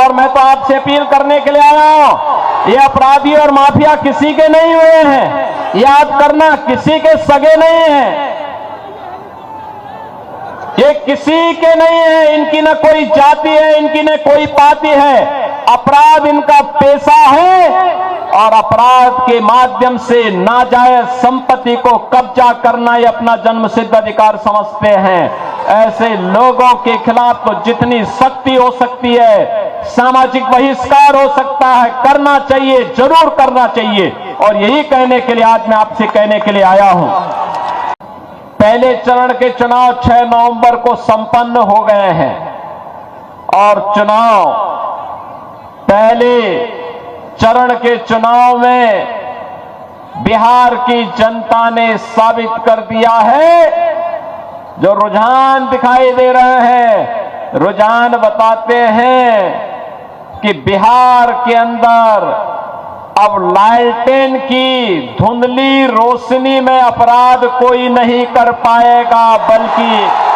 और मैं तो आपसे अपील करने के लिए आया हूं, ये अपराधी और माफिया किसी के नहीं हुए हैं, याद करना, किसी के सगे नहीं हैं, ये किसी के नहीं है, इनकी न कोई जाति है, इनकी न कोई पाति है, अपराध इनका पेशा है और अपराध के माध्यम से नाजायज संपत्ति को कब्जा करना ये अपना जन्मसिद्ध अधिकार समझते हैं। ऐसे लोगों के खिलाफ तो जितनी सख्ती हो सकती है, सामाजिक बहिष्कार हो सकता है, करना चाहिए, जरूर करना चाहिए। और यही कहने के लिए आज मैं आपसे कहने के लिए आया हूं। पहले चरण के चुनाव 6 नवंबर को संपन्न हो गए हैं और पहले चरण के चुनाव में बिहार की जनता ने साबित कर दिया है, जो रुझान दिखाई दे रहे हैं, रुझान बताते हैं कि बिहार के अंदर अब लालटेन की धुंधली रोशनी में अपराध कोई नहीं कर पाएगा, बल्कि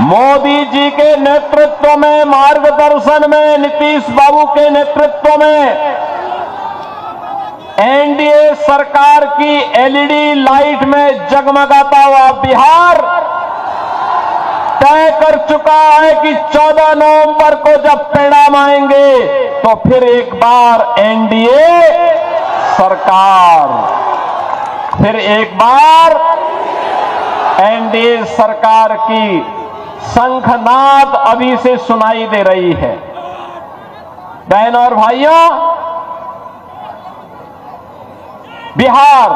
मोदी जी के नेतृत्व में, मार्गदर्शन में, नीतीश बाबू के नेतृत्व में एनडीए सरकार की एलईडी लाइट में जगमगाता हुआ बिहार तय कर चुका है कि 14 नवंबर को जब परिणाम आएंगे तो फिर एक बार एनडीए सरकार, फिर एक बार एनडीए सरकार की शंखनाद अभी से सुनाई दे रही है। बहन और भाइयों, बिहार,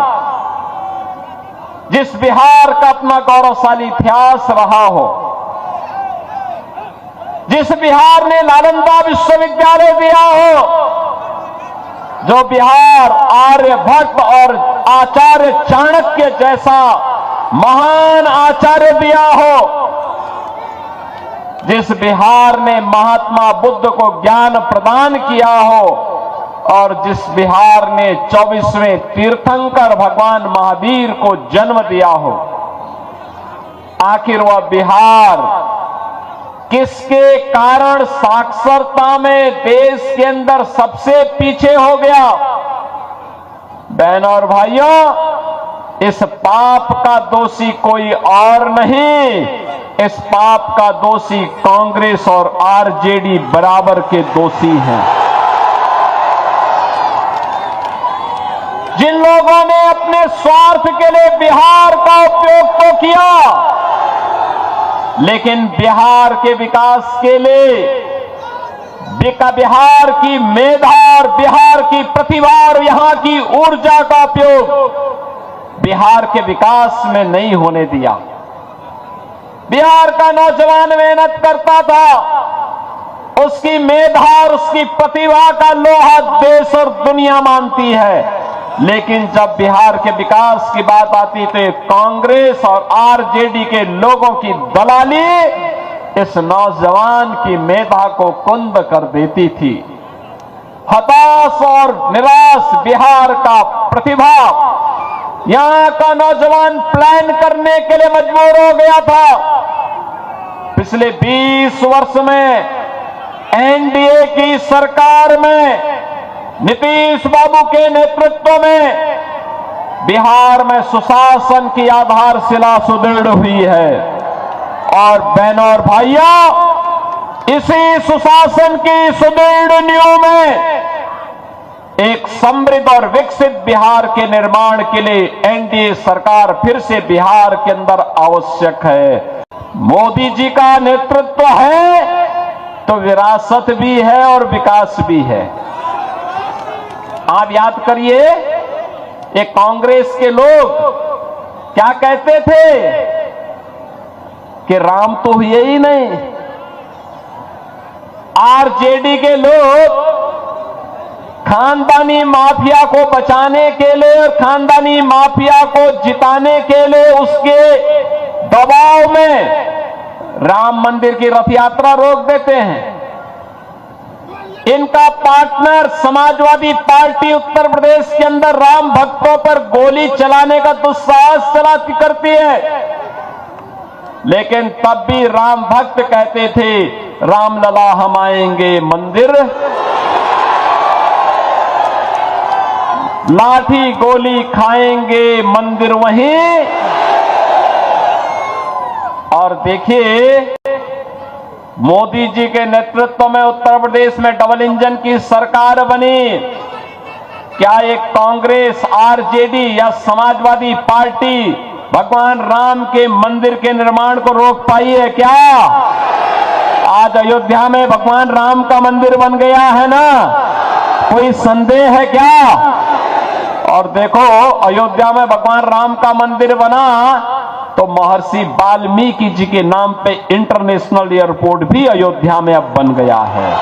जिस बिहार का अपना गौरवशाली इतिहास रहा हो, जिस बिहार ने नालंदा विश्वविद्यालय दिया हो, जो बिहार आर्यभट्ट और आचार्य चाणक्य जैसा महान आचार्य दिया हो, जिस बिहार ने महात्मा बुद्ध को ज्ञान प्रदान किया हो और जिस बिहार ने 24वें तीर्थंकर भगवान महावीर को जन्म दिया हो, आखिर वह बिहार किसके कारण साक्षरता में देश के अंदर सबसे पीछे हो गया? बहनों और भाइयों, इस पाप का दोषी कोई और नहीं, इस पाप का दोषी कांग्रेस और आरजेडी बराबर के दोषी हैं। जिन लोगों ने अपने स्वार्थ के लिए बिहार का उपयोग तो किया, लेकिन बिहार के विकास के लिए बिहार की मेधा और बिहार की प्रतिभा और यहां की ऊर्जा का उपयोग बिहार के विकास में नहीं होने दिया। बिहार का नौजवान मेहनत करता था, उसकी मेधा और उसकी प्रतिभा का लोहा देश और दुनिया मानती है, लेकिन जब बिहार के विकास की बात आती तो कांग्रेस और आरजेडी के लोगों की दलाली इस नौजवान की मेधा को कुंद कर देती थी। हताश और निराश बिहार का प्रतिभा, यहां का नौजवान प्लान करने के लिए मजबूर हो गया था। पिछले 20 वर्ष में एनडीए की सरकार में, नीतीश बाबू के नेतृत्व में बिहार में सुशासन की आधारशिला सुदृढ़ हुई है। और बहनों और भाइयों, इसी सुशासन की सुदृढ़ नींव में एक समृद्ध और विकसित बिहार के निर्माण के लिए एनडीए सरकार फिर से बिहार के अंदर आवश्यक है। मोदी जी का नेतृत्व है तो विरासत भी है और विकास भी है। आप याद करिए, ये कांग्रेस के लोग क्या कहते थे कि राम तो हुए ही नहीं। आरजेडी के लोग खानदानी माफिया को बचाने के लिए और खानदानी माफिया को जिताने के लिए उसके दबाव में राम मंदिर की रथ यात्रा रोक देते हैं। इनका पार्टनर समाजवादी पार्टी उत्तर प्रदेश के अंदर राम भक्तों पर गोली चलाने का दुस्साहस करती है। लेकिन तब भी राम भक्त कहते थे राम लला हम आएंगे मंदिर, लाठी गोली खाएंगे मंदिर वहीं। और देखिए मोदी जी के नेतृत्व में उत्तर प्रदेश में डबल इंजन की सरकार बनी। क्या एक कांग्रेस, आरजेडी या समाजवादी पार्टी भगवान राम के मंदिर के निर्माण को रोक पाई है क्या? आज अयोध्या में भगवान राम का मंदिर बन गया है ना, कोई संदेह है क्या? और देखो अयोध्या में भगवान राम का मंदिर बना तो महर्षि वाल्मीकि जी के नाम पे इंटरनेशनल एयरपोर्ट भी अयोध्या में अब बन गया है।